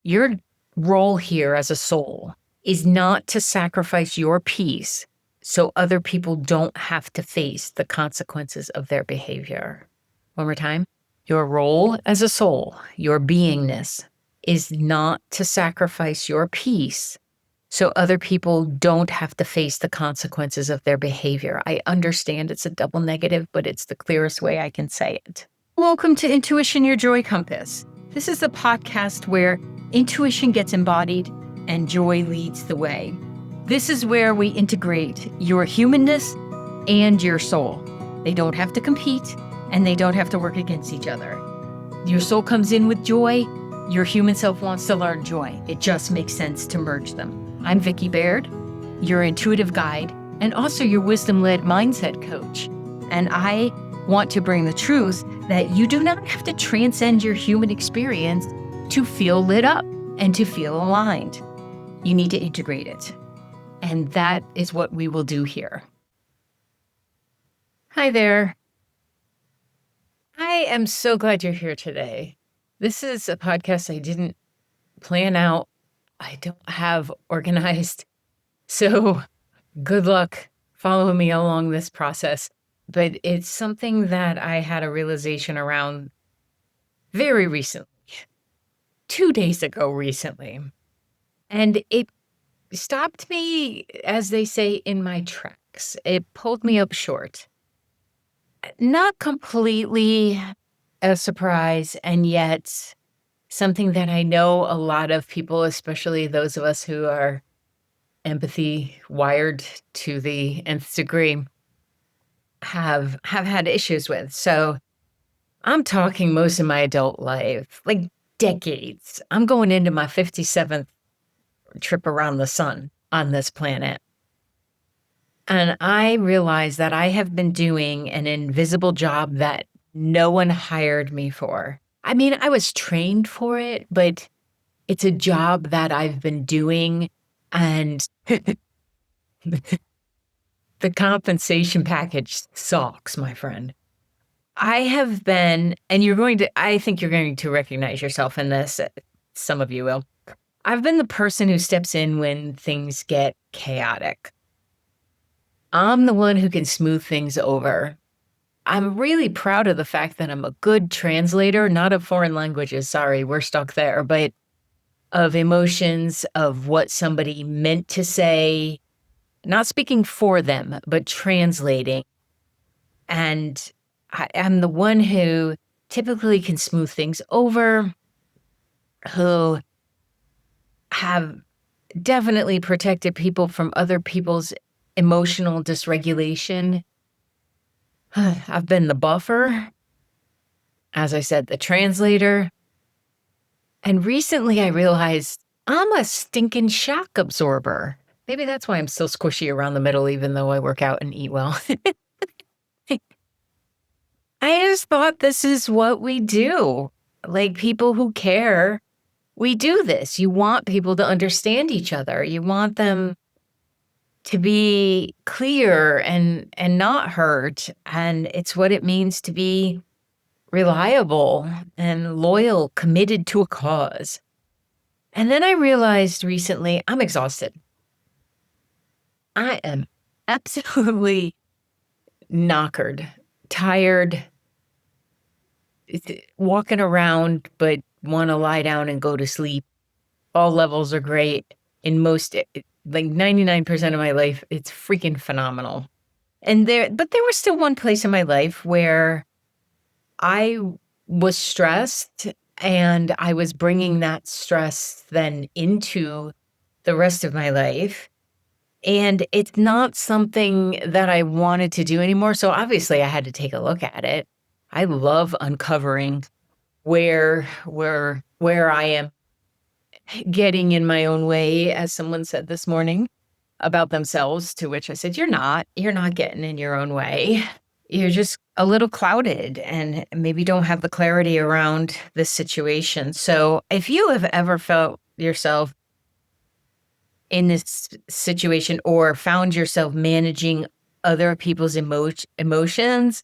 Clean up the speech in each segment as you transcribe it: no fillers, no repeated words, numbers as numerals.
Your role here as a soul is not to sacrifice your peace so other people don't have to face the consequences of their behavior. One more time. Your role as a soul, your beingness, is not to sacrifice your peace so other people don't have to face the consequences of their behavior. I understand it's a double negative, but it's the clearest way I can say it. Welcome to Intuition, Your Joy Compass. This is the podcast where intuition gets embodied and joy leads the way. This is where we integrate your humanness and your soul. They don't have to compete and they don't have to work against each other. Your soul comes in with joy. Your human self wants to learn joy. It just makes sense to merge them. I'm Vicki Baird, your intuitive guide, and also your wisdom-led mindset coach. And I want to bring the truth that you do not have to transcend your human experience to feel lit up and to feel aligned. You need to integrate it. And that is what we will do here. Hi there. I am so glad you're here today. This is a podcast I didn't plan out. I don't have organized. So good luck following me along this process. But it's something that I had a realization around very recently, 2 days ago recently. And it stopped me, as they say, in my tracks. It pulled me up short. Not completely a surprise, and yet something that I know a lot of people, especially those of us who are empathy wired to the nth degree, have had issues with. So I'm talking most of my adult life, like decades. I'm going into my 57th trip around the sun on this planet. And I realized that I have been doing an invisible job that no one hired me for. I mean, I was trained for it, but it's a job that I've been doing, and the compensation package sucks, my friend. I have been, and I think you're going to recognize yourself in this. Some of you will. I've been the person who steps in when things get chaotic. I'm the one who can smooth things over. I'm really proud of the fact that I'm a good translator, not of foreign languages. Sorry, we're stuck there, but of emotions, of what somebody meant to say, not speaking for them, but translating. And I'm the one who typically can smooth things over, who have definitely protected people from other people's emotional dysregulation. I've been the buffer, as I said, the translator. And recently I realized I'm a stinking shock absorber. Maybe that's why I'm still squishy around the middle, even though I work out and eat well. I just thought this is what we do. Like, people who care, we do this. You want people to understand each other. You want them to be clear and not hurt. And it's what it means to be reliable and loyal, committed to a cause. And then I realized recently I'm exhausted. I am absolutely knackered, tired, walking around, but want to lie down and go to sleep. All levels are great. In most, like 99% of my life, it's freaking phenomenal. But there was still one place in my life where I was stressed, and I was bringing that stress then into the rest of my life. And it's not something that I wanted to do anymore. So obviously I had to take a look at it. I love uncovering where I am getting in my own way, as someone said this morning about themselves, to which I said, you're not getting in your own way. You're just a little clouded and maybe don't have the clarity around this situation. So if you have ever felt yourself in this situation or found yourself managing other people's emotions,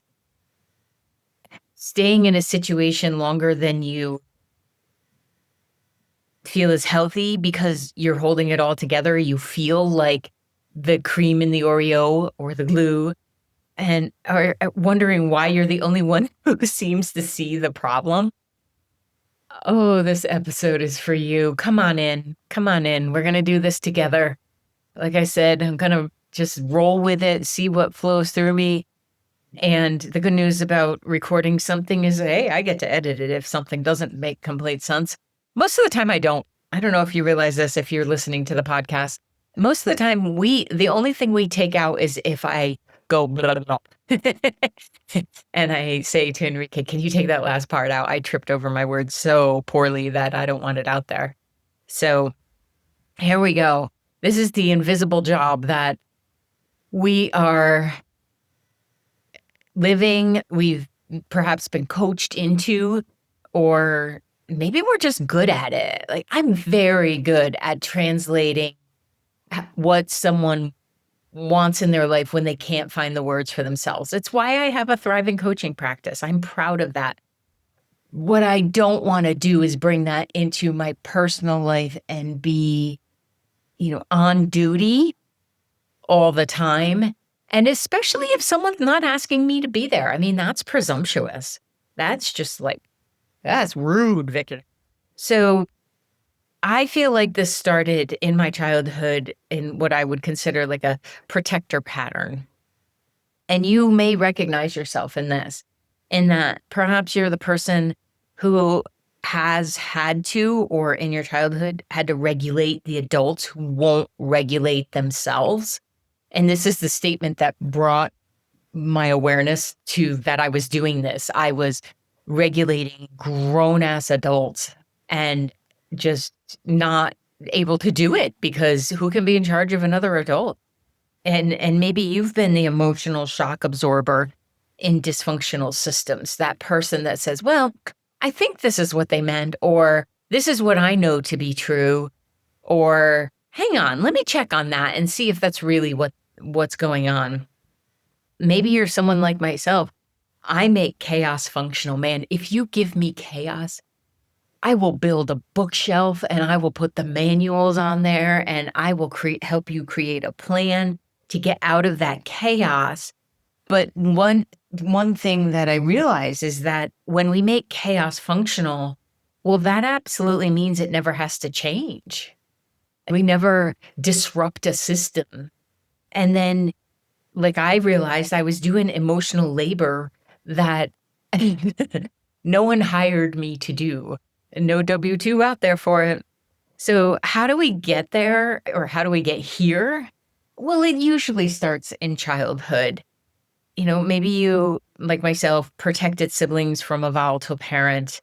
staying in a situation longer than you feel as healthy because you're holding it all together. You feel like the cream in the Oreo or the glue, and are wondering why you're the only one who seems to see the problem. Oh, this episode is for you. Come on in. Come on in. We're going to do this together. Like I said, I'm going to just roll with it, see what flows through me. And the good news about recording something is, hey, I get to edit it if something doesn't make complete sense. Most of the time, I don't. I don't know if you realize this if you're listening to the podcast. Most of the time, the only thing we take out is if I go blah, blah, blah. And I say to Enrique, can you take that last part out? I tripped over my words so poorly that I don't want it out there. So here we go. This is the invisible job that we are living, we've perhaps been coached into, or maybe we're just good at it. Like, I'm very good at translating what someone wants in their life when they can't find the words for themselves. It's why I have a thriving coaching practice. I'm proud of that. What I don't want to do is bring that into my personal life and be, on duty all the time. And especially if someone's not asking me to be there. I mean, that's presumptuous. That's just that's rude, Victor. So I feel like this started in my childhood in what I would consider like a protector pattern. And you may recognize yourself in this, in that perhaps you're the person who has had to, or in your childhood, had to regulate the adults who won't regulate themselves. And this is the statement that brought my awareness to that I was doing this. I was regulating grown-ass adults and just not able to do it because who can be in charge of another adult? And maybe you've been the emotional shock absorber in dysfunctional systems, that person that says, well, I think this is what they meant, or this is what I know to be true, or hang on, let me check on that and see if that's really what's going on. Maybe you're someone like myself. I make chaos functional, man. If you give me chaos, I will build a bookshelf and I will put the manuals on there and I will help you create a plan to get out of that chaos. But one thing that I realize is that when we make chaos functional, well, that absolutely means it never has to change. We never disrupt a system. And then, like, I realized I was doing emotional labor that no one hired me to do. No W-2 out there for it. So how do we get there, or how do we get here? Well, it usually starts in childhood. Maybe you, like myself, protected siblings from a volatile parent.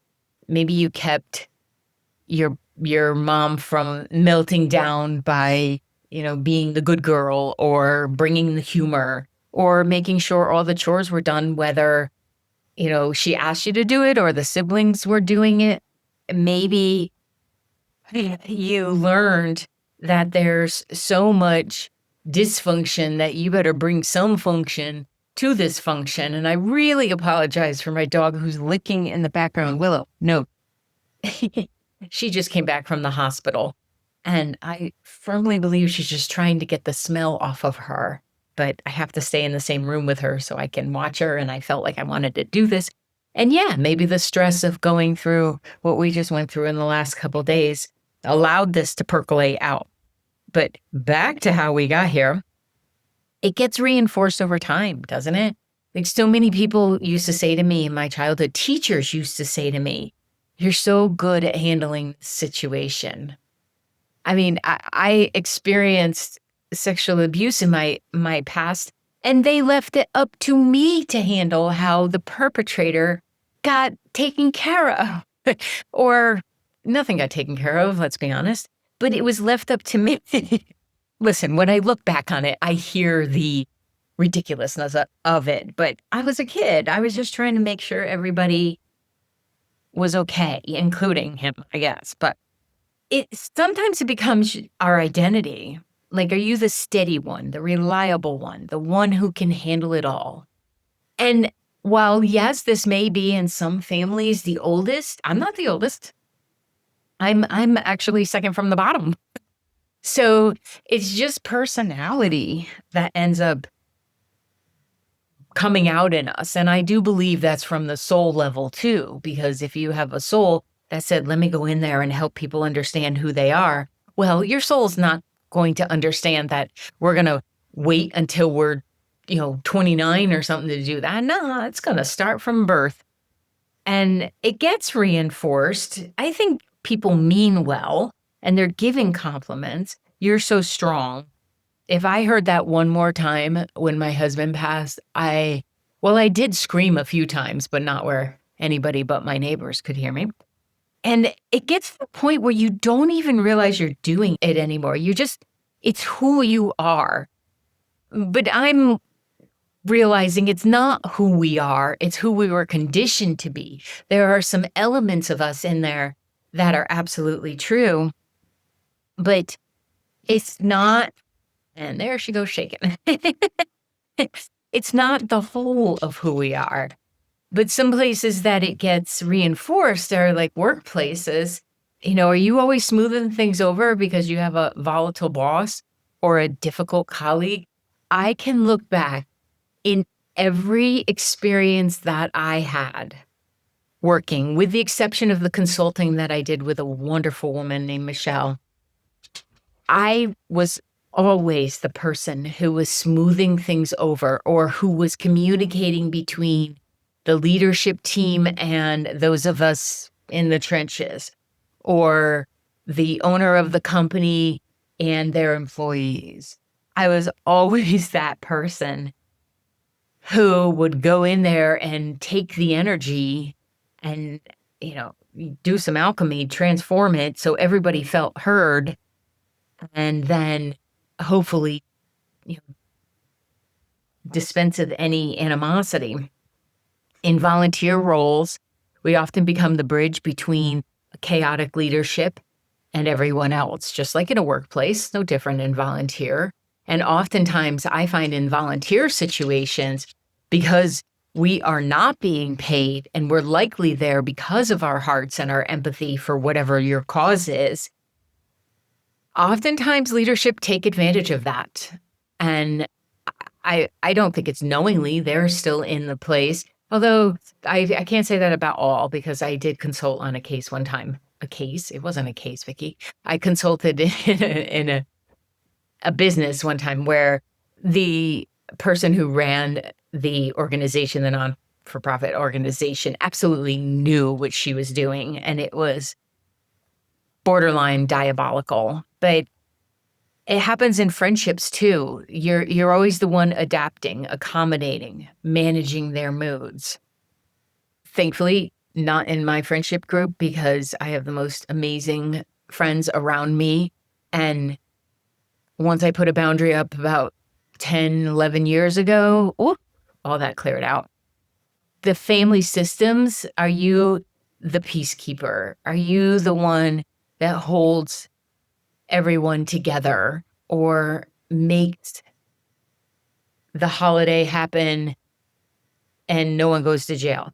Maybe you kept your mom from melting down by, being the good girl or bringing the humor or making sure all the chores were done, whether, she asked you to do it or the siblings were doing it. Maybe you learned that there's so much dysfunction that you better bring some function to this function. And I really apologize for my dog who's licking in the background. Willow, no. She just came back from the hospital. And I firmly believe she's just trying to get the smell off of her. But I have to stay in the same room with her so I can watch her. And I felt like I wanted to do this. And yeah, maybe the stress of going through what we just went through in the last couple of days allowed this to percolate out. But back to how we got here, it gets reinforced over time, doesn't it? Like, so many people used to say to me in my childhood, teachers used to say to me, you're so good at handling the situation. I mean, I experienced sexual abuse in my past, and they left it up to me to handle how the perpetrator got taken care of. Or nothing got taken care of, let's be honest, but it was left up to me. Listen, when I look back on it, I hear the ridiculousness of it, but I was a kid. I was just trying to make sure everybody was okay, including him, I guess. But sometimes it becomes our identity. Like, are you the steady one, the reliable one, the one who can handle it all? And while, yes, this may be in some families the oldest, I'm not the oldest. I'm actually second from the bottom. So it's just personality that ends up coming out in us. And I do believe that's from the soul level too, because if you have a soul that said, let me go in there and help people understand who they are, well, your soul's not going to understand that we're going to wait until we're, 29 or something to do that. No, it's going to start from birth. And it gets reinforced. I think people mean well and they're giving compliments. You're so strong. If I heard that one more time when my husband passed, I did scream a few times, but not where anybody but my neighbors could hear me. And it gets to the point where you don't even realize you're doing it anymore. It's who you are. But I'm realizing it's not who we are, it's who we were conditioned to be. There are some elements of us in there that are absolutely true, but it's not, and there she goes shaking. It's not the whole of who we are. But some places that it gets reinforced are like workplaces. Are you always smoothing things over because you have a volatile boss or a difficult colleague? I can look back in every experience that I had working, with the exception of the consulting that I did with a wonderful woman named Michelle. I was always the person who was smoothing things over or who was communicating between the leadership team and those of us in the trenches, or the owner of the company and their employees. I was always that person who would go in there and take the energy and, do some alchemy, transform it so everybody felt heard, and then hopefully, dispense of any animosity. In volunteer roles, we often become the bridge between chaotic leadership and everyone else, just like in a workplace, no different in volunteer. And oftentimes I find in volunteer situations, because we are not being paid and we're likely there because of our hearts and our empathy for whatever your cause is, oftentimes leadership take advantage of that. And I don't think it's knowingly. They're still in the place. Although I can't say that about all, because I did consult on a case one time. A case? It wasn't a case, Vicki. I consulted in a business one time where the person who ran the organization, the non-for-profit organization, absolutely knew what she was doing. And it was borderline diabolical. But it happens in friendships too. You're always the one adapting, accommodating, managing their moods. Thankfully, not in my friendship group, because I have the most amazing friends around me. And once I put a boundary up about 10, 11 years ago, all that cleared out. The family systems, are you the peacekeeper? Are you the one that holds everyone together or makes the holiday happen and no one goes to jail?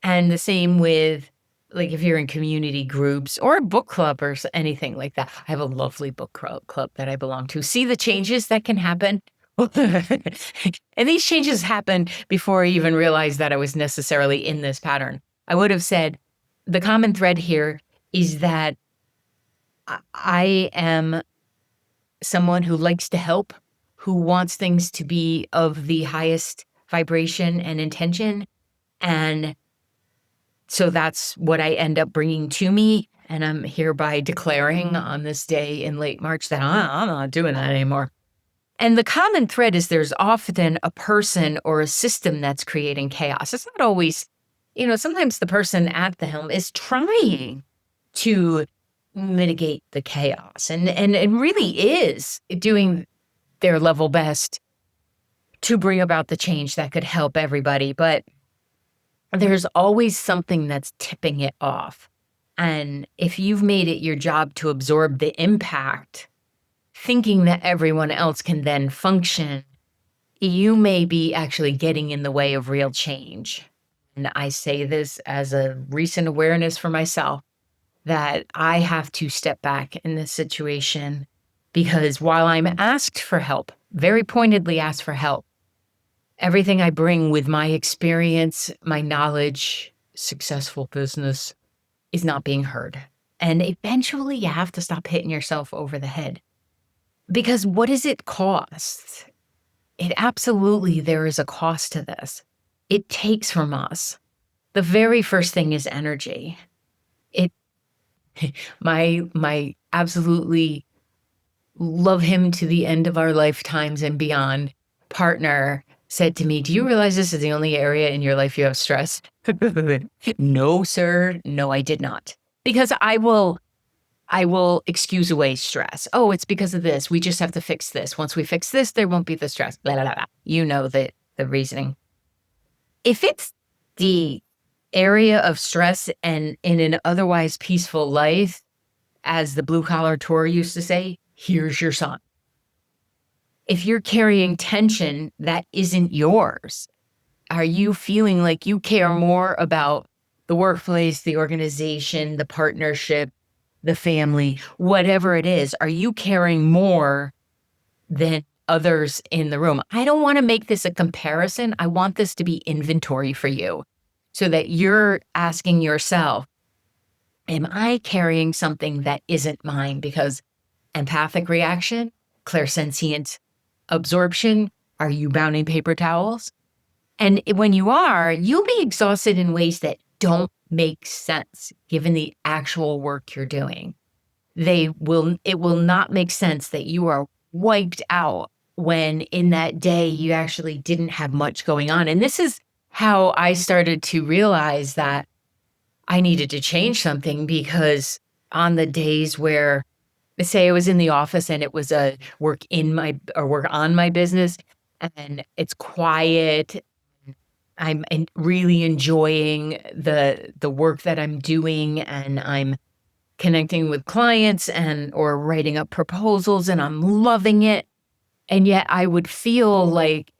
And the same with, like, if you're in community groups or a book club or anything like that. I have a lovely book club that I belong to. See the changes that can happen? And these changes happened before I even realized that I was necessarily in this pattern. I would have said the common thread here is that I am someone who likes to help, who wants things to be of the highest vibration and intention. And so that's what I end up bringing to me. And I'm hereby declaring on this day in late March that I'm not doing that anymore. And the common thread is there's often a person or a system that's creating chaos. It's not always, sometimes the person at the helm is trying to mitigate the chaos and really is doing their level best to bring about the change that could help everybody. But there's always something that's tipping it off. And if you've made it your job to absorb the impact, thinking that everyone else can then function, you may be actually getting in the way of real change. And I say this as a recent awareness for myself. that I have to step back in this situation because while I'm asked for help, very pointedly asked for help, everything I bring with my experience, my knowledge, successful business is not being heard. And eventually you have to stop hitting yourself over the head. Because what does it cost? There is a cost to this. It takes from us. The very first thing is energy. It my absolutely love him to the end of our lifetimes and beyond partner said to me, "Do you realize this is the only area in your life you have stress?" No, sir. No, I did not. Because I will excuse away stress. Oh, it's because of this. We just have to fix this. Once we fix this, there won't be the stress. Blah, blah, blah. You know the reasoning. If it's the area of stress and in an otherwise peaceful life, as the blue collar tour used to say, here's your sign. If you're carrying tension that isn't yours, are you feeling like you care more about the workplace, the organization, the partnership, the family, whatever it is? Are you caring more than others in the room? I don't want to make this a comparison. I want this to be inventory for you so that you're asking yourself, am I carrying something that isn't mine? Because empathic reaction, clairsentient absorption, are you bounding paper towels? And when you are, you'll be exhausted in ways that don't make sense given the actual work you're doing. It will not make sense that you are wiped out when in that day you actually didn't have much going on. And this is how I started to realize that I needed to change something, because on the days where, let's say I was in the office and it was a work on my business and it's quiet, I'm really enjoying the work that I'm doing and I'm connecting with clients or writing up proposals and I'm loving it. And yet I would feel like,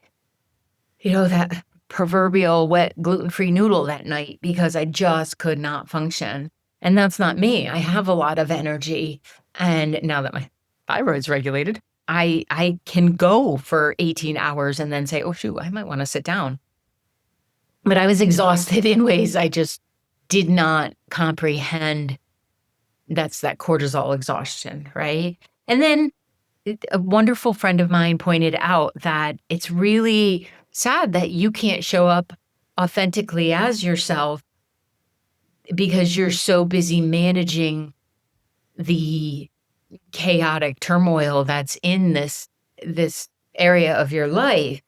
that proverbial wet gluten-free noodle that night because I just could not function. And that's not me. I have a lot of energy. And now that my thyroid's regulated, I can go for 18 hours and then say, oh, shoot, I might want to sit down. But I was exhausted in ways I just did not comprehend. That's that cortisol exhaustion, right? And then a wonderful friend of mine pointed out that it's really sad that you can't show up authentically as yourself because you're so busy managing the chaotic turmoil that's in this area of your life.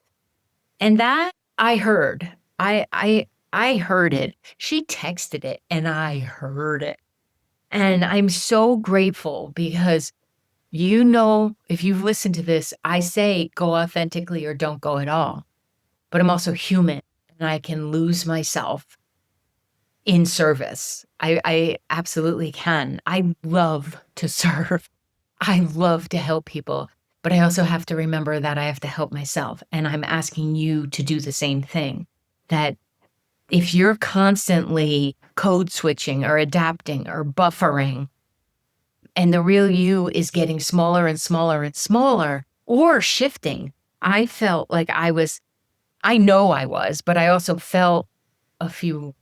And that I heard. I heard it. She texted it and I heard it. And I'm so grateful because, if you've listened to this, I say go authentically or don't go at all. But I'm also human and I can lose myself in service. I absolutely can. I love to serve. I love to help people, but I also have to remember that I have to help myself. And I'm asking you to do the same thing. That if you're constantly code switching or adapting or buffering, and the real you is getting smaller and smaller and smaller or shifting, I felt like I know I was, but I also felt a few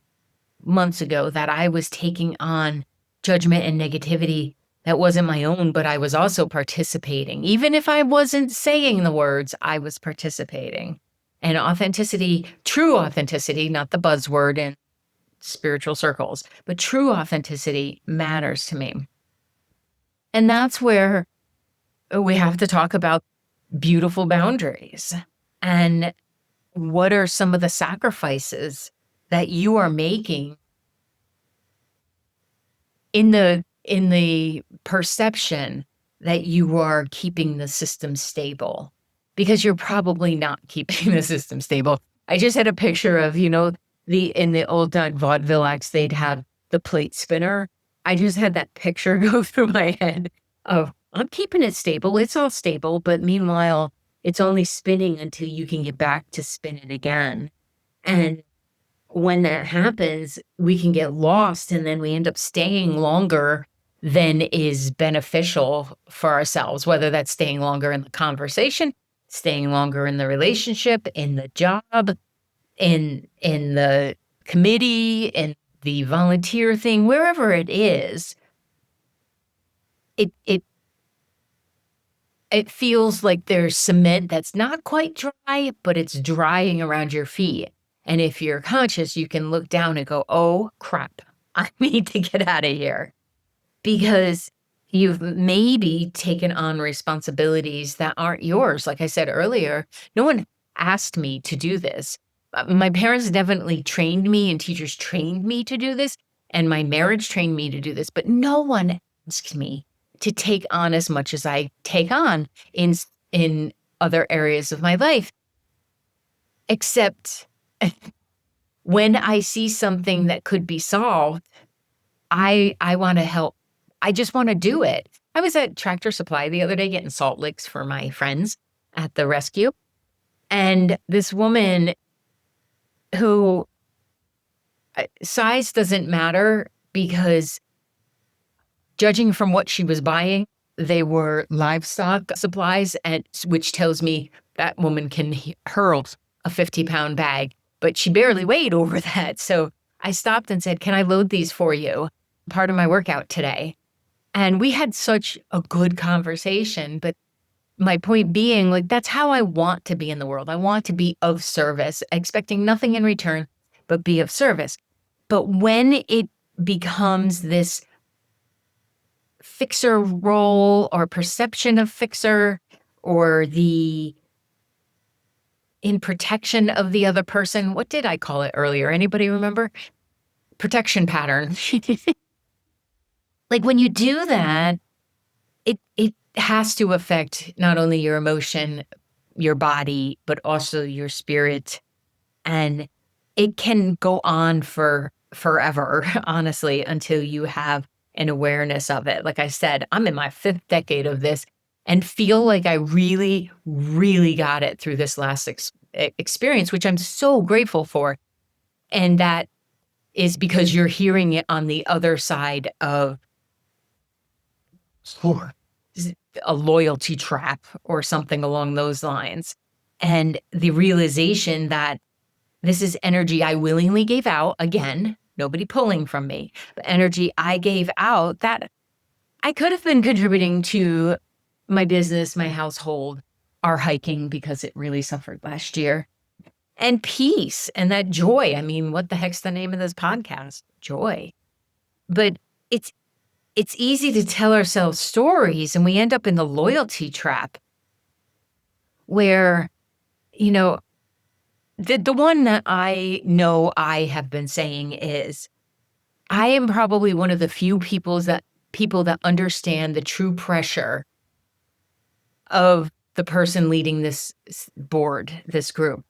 months ago that I was taking on judgment and negativity that wasn't my own, but I was also participating. Even if I wasn't saying the words, I was participating. And authenticity, true authenticity, not the buzzword in spiritual circles, but true authenticity matters to me. And that's where we have to talk about beautiful boundaries. And what are some of the sacrifices that you are making in the perception that you are keeping the system stable? Because you're probably not keeping the system stable. I just had a picture of, in the old vaudeville acts, they'd have the plate spinner. I just had that picture go through my head of, I'm keeping it stable. It's all stable. But meanwhile, it's only spinning until you can get back to spin it again. And when that happens, we can get lost and then we end up staying longer than is beneficial for ourselves, whether that's staying longer in the conversation, staying longer in the relationship, in the job, in the committee, in the volunteer thing, wherever it is. It feels like there's cement that's not quite dry, but it's drying around your feet. And if you're conscious, you can look down and go, oh crap, I need to get out of here, because you've maybe taken on responsibilities that aren't yours. Like I said earlier, no one asked me to do this. My parents definitely trained me and teachers trained me to do this, and my marriage trained me to do this, but no one asked me to take on as much as I take on in other areas of my life, except when I see something that could be solved, I want to help. I just want to do it. I was at Tractor Supply the other day getting salt licks for my friends at the rescue. And this woman who size doesn't matter, because judging from what she was buying, they were livestock supplies, and which tells me that woman can hurl a 50-pound bag, but she barely weighed over that. So I stopped and said, can I load these for you? Part of my workout today. And we had such a good conversation. But my point being, like, that's how I want to be in the world. I want to be of service, expecting nothing in return, but be of service. But when it becomes this fixer role or perception of fixer, or the in protection of the other person, what did I call it earlier? Anybody remember? Protection pattern. Like when you do that, it has to affect not only your emotion, your body, but also your spirit. And it can go on for forever, honestly, until you have an awareness of it. Like I said, I'm in my 5th decade of this and feel like I really, really got it through this last experience, which I'm so grateful for. And that is because you're hearing it on the other side of a loyalty trap or something along those lines. And the realization that this is energy I willingly gave out. Again, nobody pulling from me, but energy I gave out that I could have been contributing to my business, my household, our hiking, because it really suffered last year, and peace and that joy. I mean, what the heck's the name of this podcast? Joy. But it's easy to tell ourselves stories, and we end up in the loyalty trap where, you know, the one that I know I have been saying is, I am probably one of the few people that understand the true pressure of the person leading this board, this group.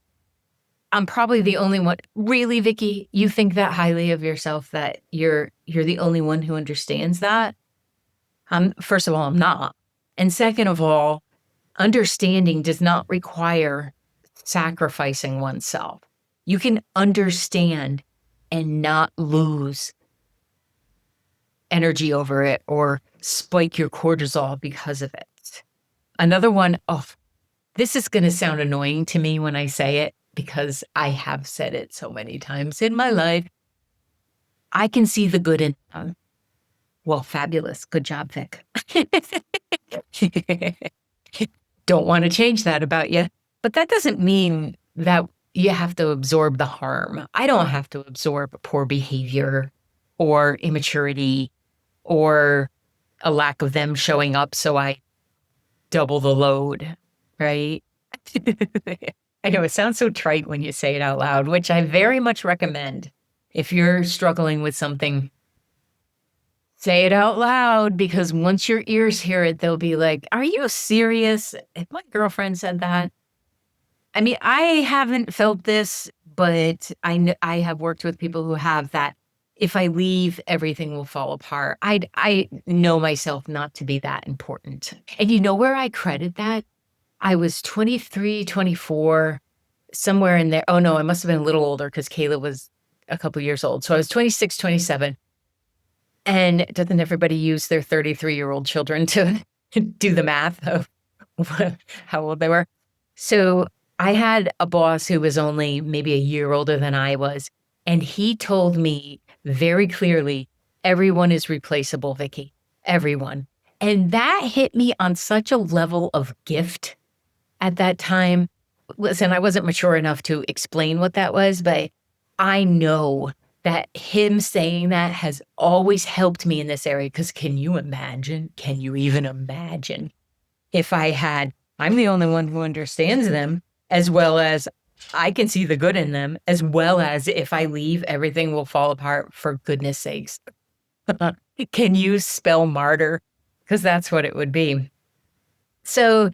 I'm probably the only one. Really, Vicky, you think that highly of yourself that you're the only one who understands that? First of all, I'm not. And second of all, understanding does not require sacrificing oneself. You can understand and not lose energy over it or spike your cortisol because of it. Another one, this is going to sound annoying to me when I say it, because I have said it so many times in my life. I can see the good in them. Well, fabulous. Good job, Vic. Don't want to change that about you. But that doesn't mean that you have to absorb the harm. I don't have to absorb poor behavior or immaturity or a lack of them showing up, so I double the load, right? I know it sounds so trite when you say it out loud, which I very much recommend. If you're struggling with something, say it out loud, because once your ears hear it, they'll be like, are you serious? If my girlfriend said that. I mean, I haven't felt this, but I have worked with people who have that. If I leave, everything will fall apart. I know myself not to be that important. And you know where I credit that? I was 23, 24, somewhere in there. Oh no, I must have been a little older, because Kayla was a couple years old. So I was 26, 27. And doesn't everybody use their 33-year-old children to do the math of how old they were? So I had a boss who was only maybe a year older than I was. And he told me very clearly, everyone is replaceable, Vicky. Everyone. And that hit me on such a level of gift at that time. Listen, I wasn't mature enough to explain what that was, but I know that him saying that has always helped me in this area. Because can you imagine? Can you even imagine if I'm the only one who understands them, as well as I can see the good in them, as well as if I leave, everything will fall apart, for goodness sakes. Can you spell martyr? Because that's what it would be. So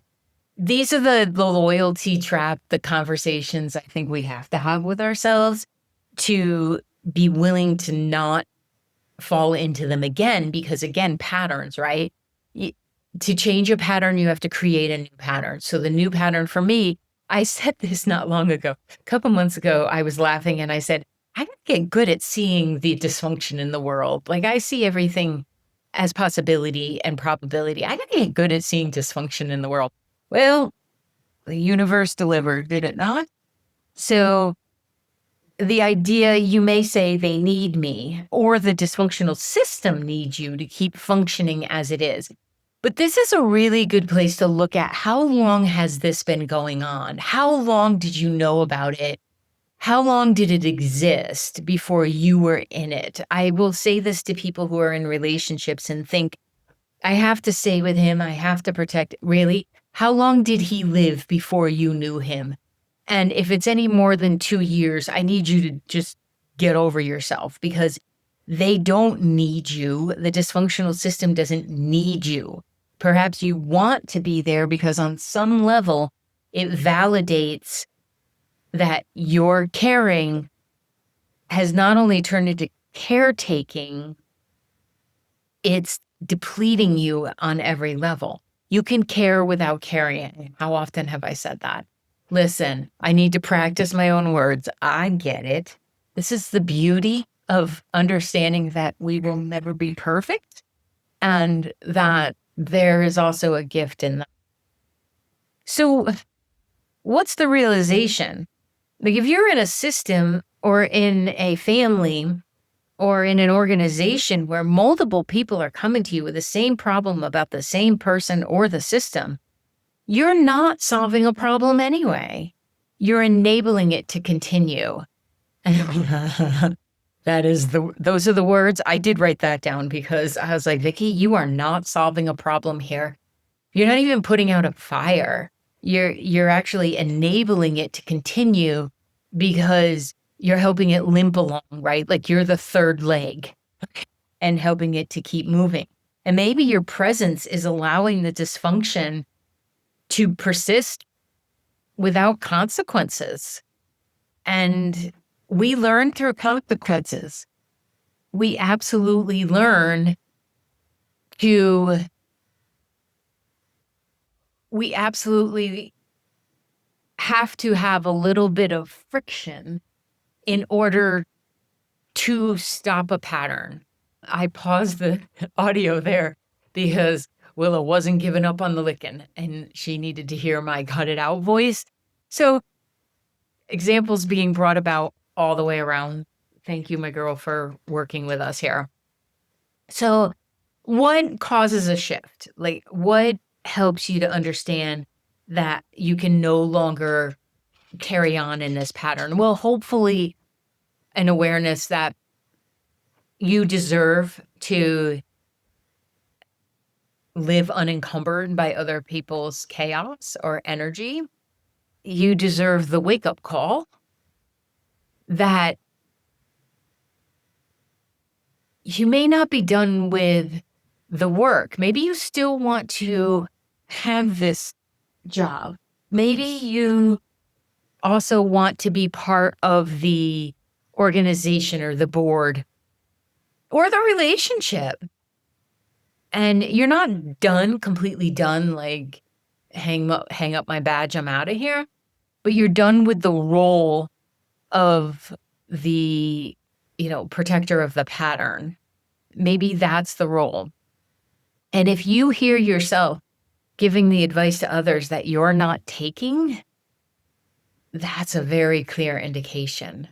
these are the loyalty trap, the conversations I think we have to have with ourselves to be willing to not fall into them again, because again, patterns, right? To change a pattern, you have to create a new pattern. So the new pattern for me, I said this not long ago, a couple months ago, I was laughing and I said, I gotta get good at seeing the dysfunction in the world. Like I see everything as possibility and probability. I gotta get good at seeing dysfunction in the world. Well, the universe delivered, did it not? So the idea, you may say they need me, or the dysfunctional system needs you to keep functioning as it is. But this is a really good place to look at, how long has this been going on? How long did you know about it? How long did it exist before you were in it? I will say this to people who are in relationships and think, I have to stay with him, I have to protect. Really? How long did he live before you knew him? And if it's any more than 2 years, I need you to just get over yourself, because they don't need you. The dysfunctional system doesn't need you. Perhaps you want to be there because on some level, it validates that your caring has not only turned into caretaking, it's depleting you on every level. You can care without carrying. How often have I said that? Listen, I need to practice my own words. I get it. This is the beauty of understanding that we will never be perfect, and that there is also a gift in that. So what's the realization? Like if you're in a system or in a family or in an organization where multiple people are coming to you with the same problem about the same person or the system, you're not solving a problem anyway. You're enabling it to continue. Those are the words. I did write that down because I was like, Vicky, you are not solving a problem here. You're not even putting out a fire. You're actually enabling it to continue because you're helping it limp along, right? Like you're the third leg and helping it to keep moving. And maybe your presence is allowing the dysfunction to persist without consequences. And we learn through consequences. We absolutely learn to, we absolutely have to have a little bit of friction in order to stop a pattern. I paused the audio there because Willow wasn't giving up on the licking and she needed to hear my cut it out voice. So examples being brought about all the way around. Thank you, my girl, for working with us here. So what causes a shift? Like what helps you to understand that you can no longer carry on in this pattern? Well, hopefully an awareness that you deserve to live unencumbered by other people's chaos or energy. You deserve the wake-up call that you may not be done with the work. Maybe you still want to have this job. Maybe you also want to be part of the organization or the board or the relationship. And you're not done, completely done, like hang up my badge, I'm out of here. But you're done with the role of the protector of the pattern. Maybe that's the role. And if you hear yourself giving the advice to others that you're not taking, that's a very clear indication.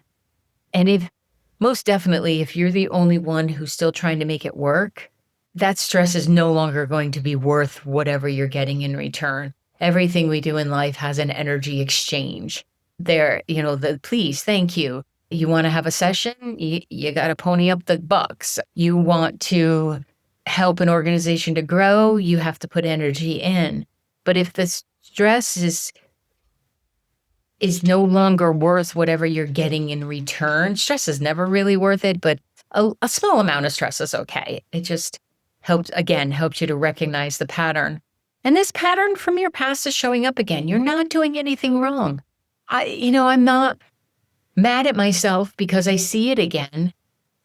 And most definitely, if you're the only one who's still trying to make it work, that stress is no longer going to be worth whatever you're getting in return. Everything we do in life has an energy exchange. Please, thank you. You want to have a session? You got to pony up the bucks. You want to help an organization to grow? You have to put energy in. But if the stress is no longer worth whatever you're getting in return, stress is never really worth it, but a small amount of stress is okay. It just helps you to recognize the pattern. And this pattern from your past is showing up again. You're not doing anything wrong. I'm not mad at myself because I see it again.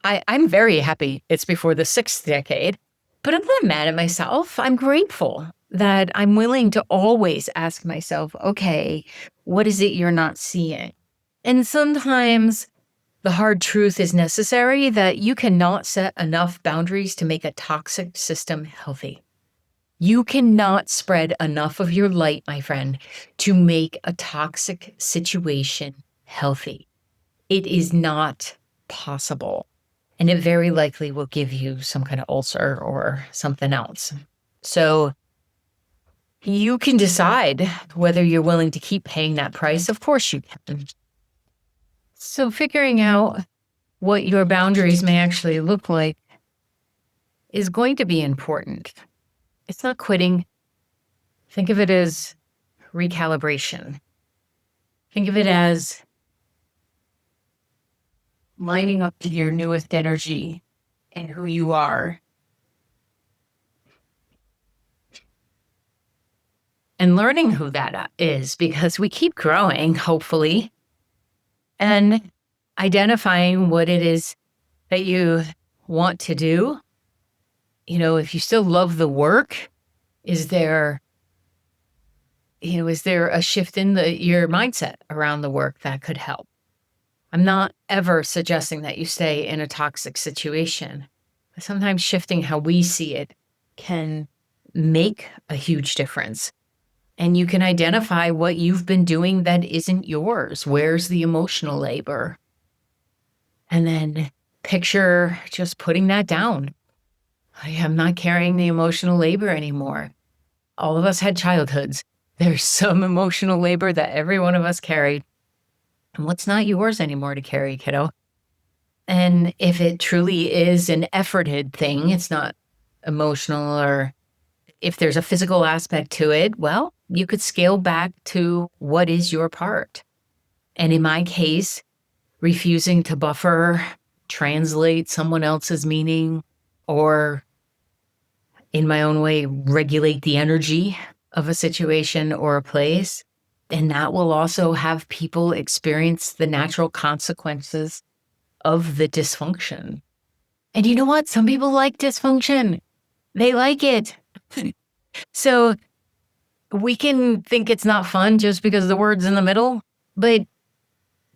I'm very happy it's before the 6th decade, but I'm not mad at myself. I'm grateful that I'm willing to always ask myself, okay, what is it you're not seeing? And sometimes the hard truth is necessary that you cannot set enough boundaries to make a toxic system healthy. You cannot spread enough of your light, my friend, to make a toxic situation healthy. It is not possible. And it very likely will give you some kind of ulcer or something else. So you can decide whether you're willing to keep paying that price. Of course you can. So figuring out what your boundaries may actually look like is going to be important. It's not quitting. Think of it as recalibration. Think of it as lining up to your newest energy and who you are. And learning who that is, because we keep growing, hopefully, and identifying what it is that you want to do. If you still love the work, is there a shift in your mindset around the work that could help? I'm not ever suggesting that you stay in a toxic situation, but sometimes shifting how we see it can make a huge difference. And you can identify what you've been doing that isn't yours. Where's the emotional labor? And then picture just putting that down. I am not carrying the emotional labor anymore. All of us had childhoods. There's some emotional labor that every one of us carried. And what's not yours anymore to carry, kiddo? And if it truly is an efforted thing, it's not emotional, or if there's a physical aspect to it, well, you could scale back to what is your part. And in my case, refusing to buffer, translate someone else's meaning, or in my own way, regulate the energy of a situation or a place. And that will also have people experience the natural consequences of the dysfunction. And you know what? Some people like dysfunction. They like it. So we can think it's not fun just because the word's in the middle, but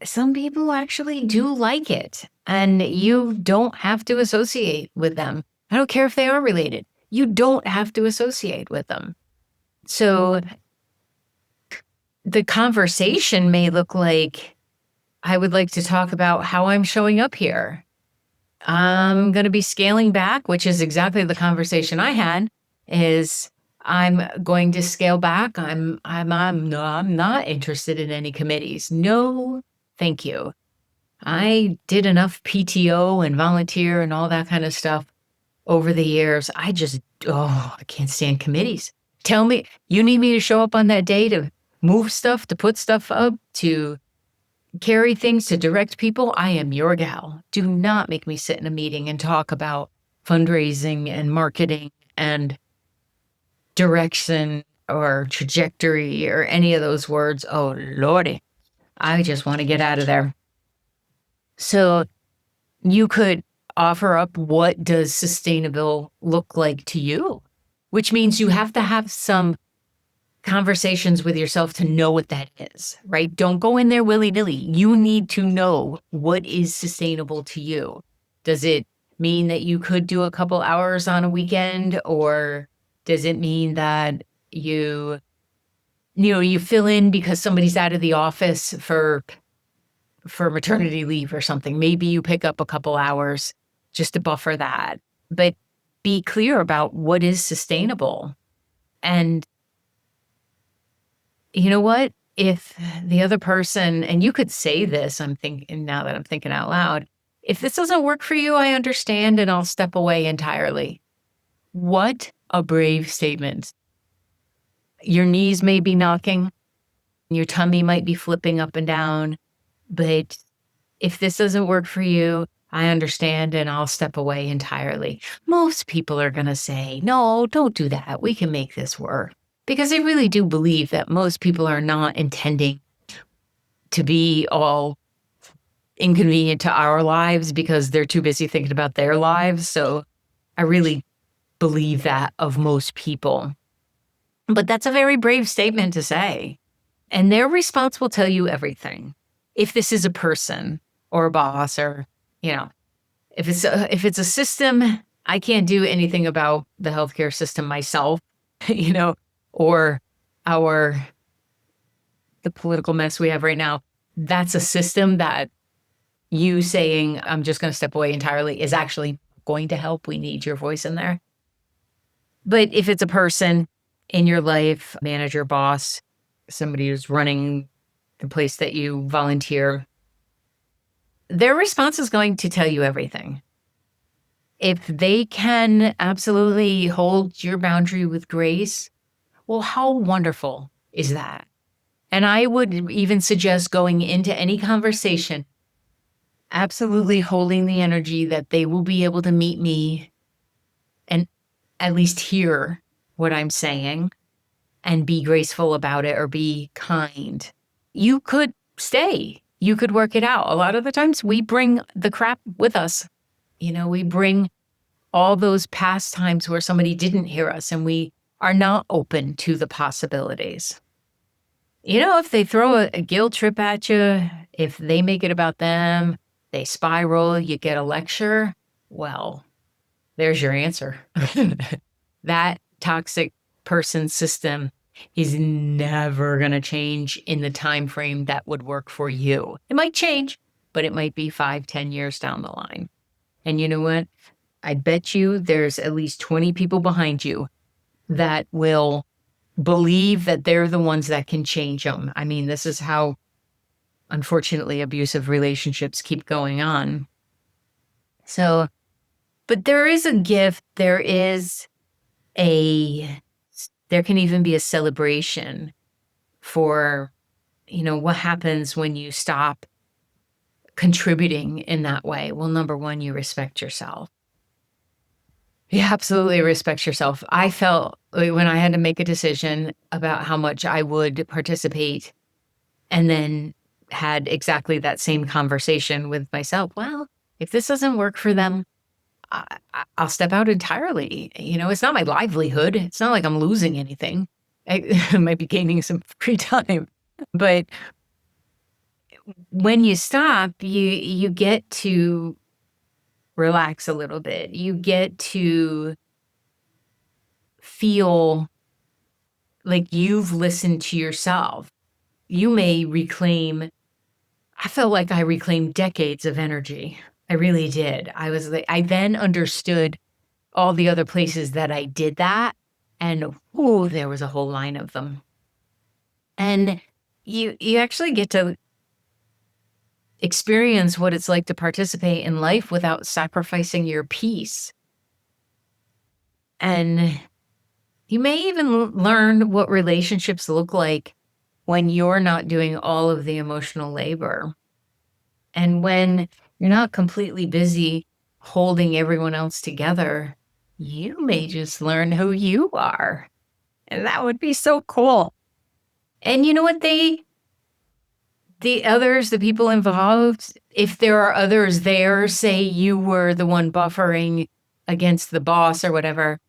some people actually do like it, and you don't have to associate with them. I don't care if they are related. You don't have to associate with them. So the conversation may look like, I would like to talk about how I'm showing up here. I'm going to be scaling back, which is exactly the conversation I had, is I'm going to scale back. I'm not interested in any committees. No, thank you. I did enough PTO and volunteer and all that kind of stuff over the years. I can't stand committees. Tell me, you need me to show up on that day to move stuff, to put stuff up, to carry things, to direct people. I am your gal. Do not make me sit in a meeting and talk about fundraising and marketing and direction or trajectory or any of those words. Oh, Lordy, I just want to get out of there. So you could offer up, what does sustainable look like to you? Which means you have to have some conversations with yourself to know what that is, right? Don't go in there willy-nilly. You need to know what is sustainable to you. Does it mean that you could do a couple hours on a weekend, or does it mean that you fill in because somebody's out of the office for maternity leave or something? Maybe you pick up a couple hours just to buffer that. But be clear about what is sustainable. And you know what? If the other person, and you could say this, I'm thinking now that I'm thinking out loud, if this doesn't work for you, I understand and I'll step away entirely. What a brave statement. Your knees may be knocking, your tummy might be flipping up and down, but if this doesn't work for you, I understand and I'll step away entirely. Most people are going to say, no, don't do that. We can make this work. Because I really do believe that most people are not intending to be all inconvenient to our lives because they're too busy thinking about their lives. So I really believe that of most people. But that's a very brave statement to say. And their response will tell you everything. If this is a person or a boss, or, if it's a system, I can't do anything about the healthcare system myself, or the political mess we have right now. That's a system that you saying, I'm just going to step away entirely, is actually going to help. We need your voice in there. But if it's a person in your life, manager, boss, somebody who's running the place that you volunteer, their response is going to tell you everything. If they can absolutely hold your boundary with grace, well, how wonderful is that? And I would even suggest going into any conversation, absolutely holding the energy that they will be able to meet me and at least hear what I'm saying and be graceful about it or be kind. You could stay. You could work it out. A lot of the times we bring the crap with us. We bring all those past times where somebody didn't hear us and we are not open to the possibilities. If they throw a guilt trip at you, if they make it about them, they spiral, you get a lecture, well, there's your answer. That toxic person system is never going to change in the time frame that would work for you. It might change, but it might be 5-10 years down the line. And you know what? I bet you there's at least 20 people behind you that will believe that they're the ones that can change them. I mean, this is how, unfortunately, abusive relationships keep going on. So, but there is a gift. There can even be a celebration for, what happens when you stop contributing in that way. Well, number one, you respect yourself. You absolutely respect yourself. I felt when I had to make a decision about how much I would participate and then had exactly that same conversation with myself. Well, if this doesn't work for them, I'll step out entirely. It's not my livelihood. It's not like I'm losing anything. I might be gaining some free time. But when you stop, you get to relax a little bit. You get to feel like you've listened to yourself. You may I felt like I reclaimed decades of energy. I really did. I then understood all the other places that I did that. And there was a whole line of them. And you actually get to experience what it's like to participate in life without sacrificing your peace. And you may even learn what relationships look like when you're not doing all of the emotional labor. And when you're not completely busy holding everyone else together, you may just learn who you are. And that would be so cool. And you know what? The people involved, if there are others there, say you were the one buffering against the boss or whatever,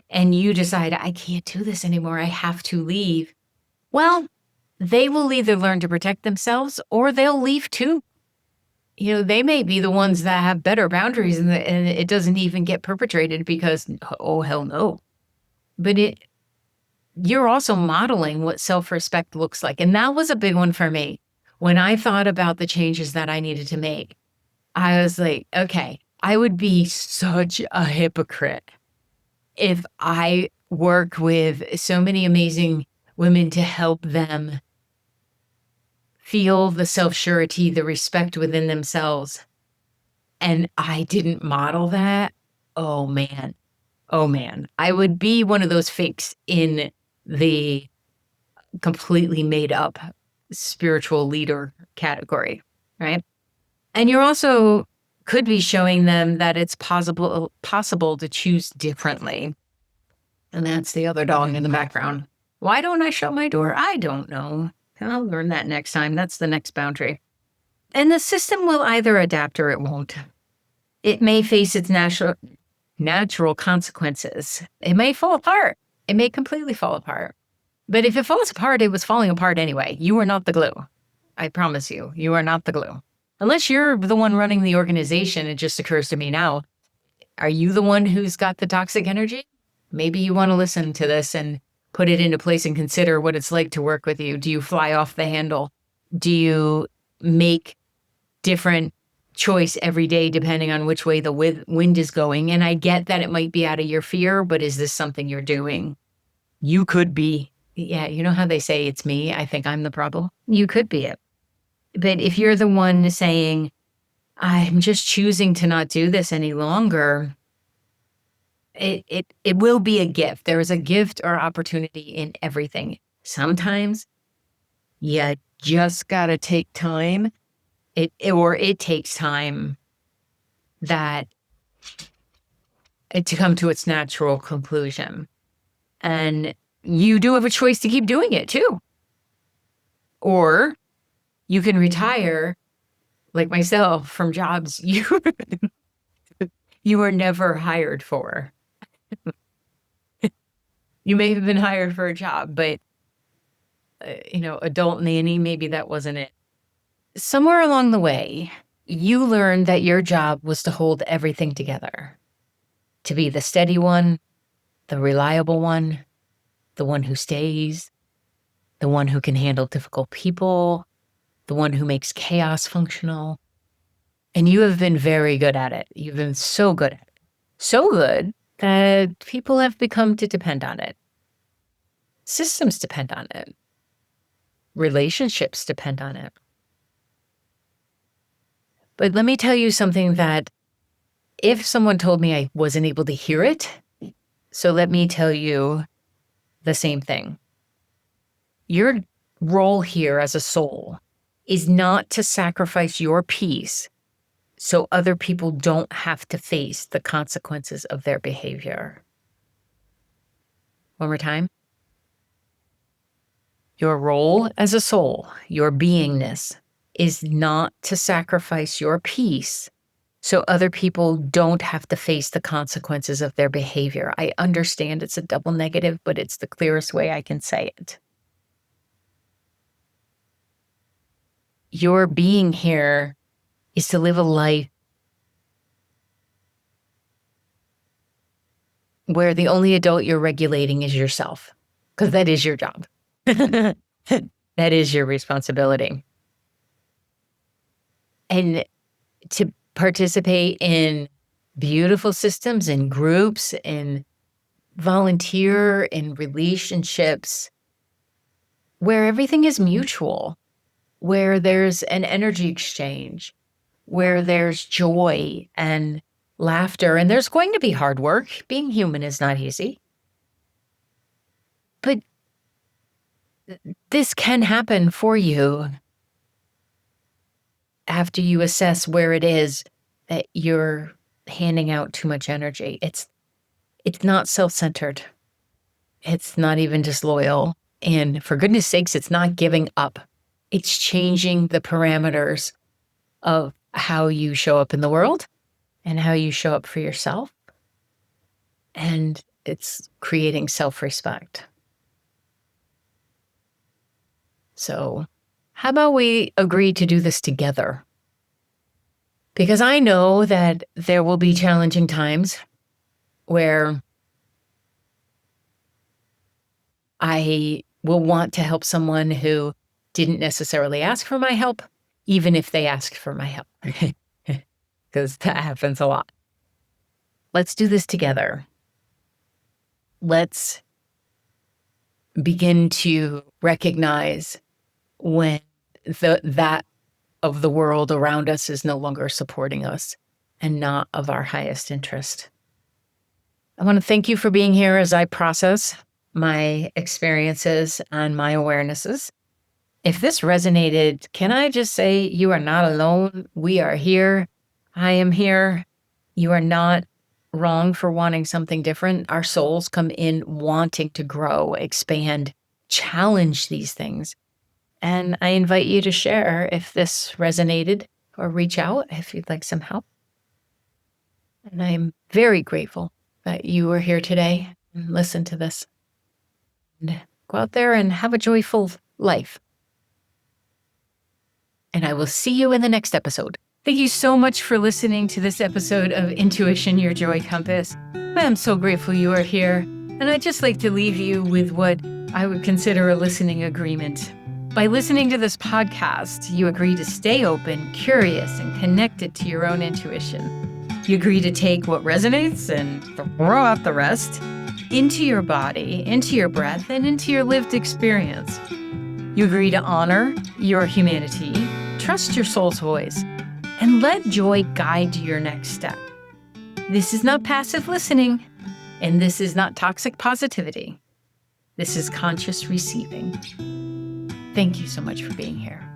and you decide, I can't do this anymore, I have to leave. Well, they will either learn to protect themselves or they'll leave too. they may be the ones that have better boundaries and it doesn't even get perpetrated because, oh, hell no. But you're also modeling what self-respect looks like. And that was a big one for me. When I thought about the changes that I needed to make, I was like, okay, I would be such a hypocrite if I work with so many amazing women to help them feel the self-surety, the respect within themselves, and I didn't model that. Oh man. Oh man. I would be one of those fakes in the completely made up spiritual leader category, right? And you're also could be showing them that it's possible to choose differently. And that's the other dog in the background. Why don't I shut my door? I don't know. I'll learn that next time. That's the next boundary. And the system will either adapt or it won't. It may face its natural consequences. It may fall apart. It may completely fall apart. But if it falls apart, it was falling apart anyway. You are not the glue. I promise you, you are not the glue. Unless you're the one running the organization, it just occurs to me now. Are you the one who's got the toxic energy? Maybe you want to listen to this and put it into place and consider what it's like to work with you. Do you fly off the handle? Do you make different choice every day depending on which way the wind is going? And I get that it might be out of your fear, but is this something you're doing? You could be. Yeah, you know how they say it's me? I think I'm the problem. You could be it. But if you're the one saying, I'm just choosing to not do this any longer, it will be a gift. There is a gift or opportunity in everything. Sometimes you just got to take time. It takes time to come to its natural conclusion. And you do have a choice to keep doing it too. Or you can retire, like myself, from jobs you were never hired for. You may have been hired for a job, but, adult nanny, maybe that wasn't it. Somewhere along the way, you learned that your job was to hold everything together, to be the steady one, the reliable one, the one who stays, the one who can handle difficult people, the one who makes chaos functional. And you have been very good at it. You've been so good at it. So good that people have become to depend on it. Systems depend on it. Relationships depend on it. But let me tell you something that if someone told me I wasn't able to hear it, so let me tell you the same thing. Your role here as a soul is not to sacrifice your peace so other people don't have to face the consequences of their behavior. One more time. Your role as a soul, your beingness, is not to sacrifice your peace so other people don't have to face the consequences of their behavior. I understand it's a double negative, but it's the clearest way I can say it. Your being here is to live a life where the only adult you're regulating is yourself, because that is your job. That is your responsibility. And to participate in beautiful systems and groups and volunteer in relationships where everything is mutual, where there's an energy exchange, where there's joy and laughter, and there's going to be hard work. Being human is not easy. But this can happen for you after you assess where it is that you're handing out too much energy. It's not self-centered. It's not even disloyal. And for goodness sakes, it's not giving up. It's changing the parameters of how you show up in the world and how you show up for yourself. And it's creating self-respect. So how about we agree to do this together? Because I know that there will be challenging times where I will want to help someone who didn't necessarily ask for my help, even if they asked for my help, because that happens a lot. Let's do this together. Let's begin to recognize when that of the world around us is no longer supporting us and not of our highest interest. I want to thank you for being here as I process my experiences and my awarenesses. If this resonated, can I just say you are not alone? We are here. I am here. You are not wrong for wanting something different. Our souls come in wanting to grow, expand, challenge these things. And I invite you to share if this resonated or reach out if you'd like some help. And I'm very grateful that you were here today and listened to this. And go out there and have a joyful life. And I will see you in the next episode. Thank you so much for listening to this episode of Intuition, Your Joy Compass. I am so grateful you are here. And I'd just like to leave you with what I would consider a listening agreement. By listening to this podcast, you agree to stay open, curious, and connected to your own intuition. You agree to take what resonates and throw out the rest into your body, into your breath, and into your lived experience. You agree to honor your humanity, trust your soul's voice, and let joy guide your next step. This is not passive listening, and this is not toxic positivity. This is conscious receiving. Thank you so much for being here.